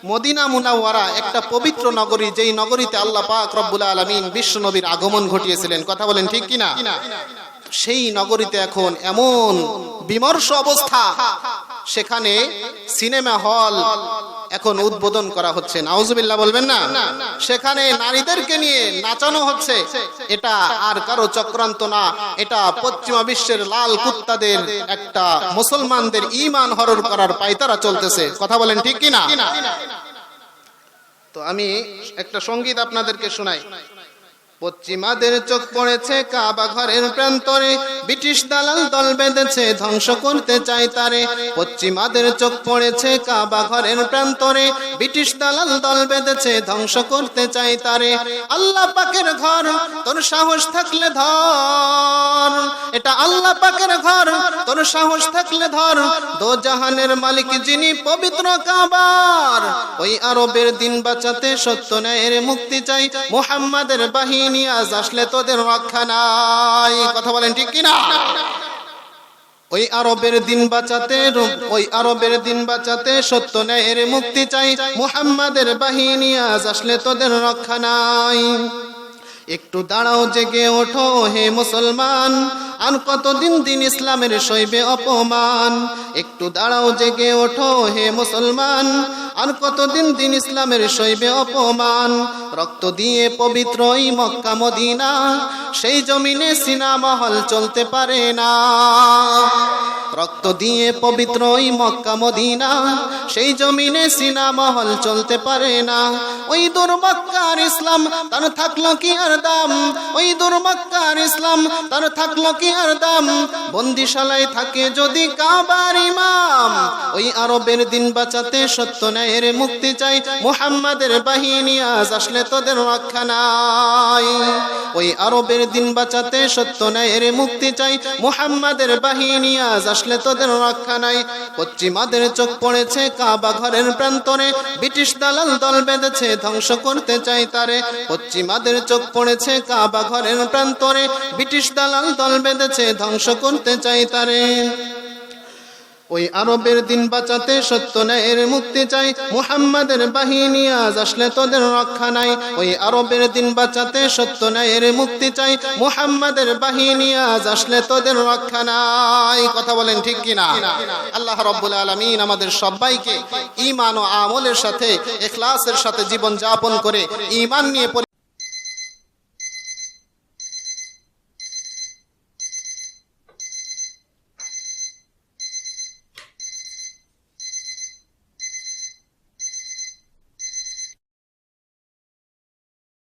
Medina Munawwara একটা পবিত্র নগরী, যেই নগরীতে আল্লাহ পাক রব্বুল আলামিন বিশ্ব নবীর আগমন ঘটিয়েছিলেন। কথা বলেন ঠিক কিনা? সেই নগরীতে এখন এমন বিমর্ষ অবস্থা, সেখানে সিনেমা হল এখন উদ্বোধন করা হচ্ছে। নাউজুবিল্লাহ বলবেন না? সেখানে নারীদেরকে নিয়ে নাচানো হচ্ছে। এটা আর কারো চক্রান্ত না, এটা পশ্চিমা বিশ্বের লাল কুত্তাদের একটা মুসলমানদের ঈমান হরণ করার পায়তারা চলতেছে। কথা বলেন ঠিক কিনা? তো আমি একটা সঙ্গীত আপনাদেরকে শোনাই। পশ্চিমাদের চোখ পড়েছে কাবা ঘরের প্রান্তরে, ব্রিটিশ দালাল দল বেঁধেছে ধ্বংস করতে চায় তারে। পশ্চিমাদের চোখ পড়েছে কাবা ঘরের প্রান্তরে, ব্রিটিশ দালাল দল বেঁধেছে ধ্বংস করতে চায় তারে। আল্লাহ পাকের ঘর, তোর সাহস থাকলে ধর, এটা আল্লাহ পাকের ঘর, তোর সাহস থাকলে ধর। দো জাহানের মালিক যিনি পবিত্র কাবার, ওই আরবের দিন বাঁচাতে সত্য ন্যায়ের মুক্তি চাই। মুহাম্মাদের বাহিনী আজ আসলে তোদের রক্ষা নাই। কথা বলেন ঠিক কিনা? ওই আরবের দিন বাঁচাতে, ওই আরবের দিন বাঁচাতে সত্য ন্যায়ের মুক্তি চাই। মুহাম্মাদের বাহিনী আজ আসলে তোদের রক্ষা নাই। একটু দাঁড়াও, জেগে ওঠো হে মুসলমান, আর কতদিন দিন ইসলামের সইবে অপমান। একটু দাঁড়াও, জেগে ওঠো হে মুসলমান, আর কতদিন দিন ইসলামের সইবে অপমান। রক্ত দিয়ে পবিত্র এই মক্কা মদিনা, সেই জমিনে সিনেমা হল চলতে পারে না। রক্ত দিয়ে পবিত্র এই মক্কা মদিনা, সেই জমিনে সিনেমা হল চলতে পারে না। ওই দূর মক্কার ইসলাম তার থাকলো কি আর দাম, ওই দূর মক্কার ইসলাম তার থাকলো কি আর দাম। বন্দিশালায় থাকে যদি কাবার ইমাম, ওই আরবের দিন বাঁচাতে সত্য ন্যায়ের মুক্তি চাই। মুহাম্মাদের বাহিনী আজ আসলে তোদের রক্ষা নাই। ওই আরবের দিন বাঁচাতে সত্য ন্যায়ের মুক্তি চাই। মুহাম্মাদের বাহিনী আজ আসলে তোদের রক্ষা নাই। পশ্চিমাদের চোখ পড়েছে কাবা ঘরের প্রান্তরে, ব্রিটিশ দালাল দল বেঁধেছে ধ্বংস করতে চাই তারে। পশ্চিমাদের চোখ পড়েছে কাবা ঘরের প্রান্তরে, ব্রিটিশ দালাল দল বেঁধেছে ধ্বংস করতে চাই তারে। ওই আরবের দিন বাঁচাতে সত্য ন্যায়ের মুক্তি চাই। মুহাম্মাদের বাহিনী আজ আসলে তোদের রক্ষা নাই। ওই আরবের দিন বাঁচাতে সত্য ন্যায়ের মুক্তি চাই। মুহাম্মাদের বাহিনী আজ আসলে তোদের রক্ষা নাই। কথা বলেন ঠিক কিনা? আল্লাহ রাব্বুল আলামিন আমাদের সবাইকে ঈমান ও আমলের সাথে, ইখলাসের সাথে জীবন যাপন করে ঈমান নিয়ে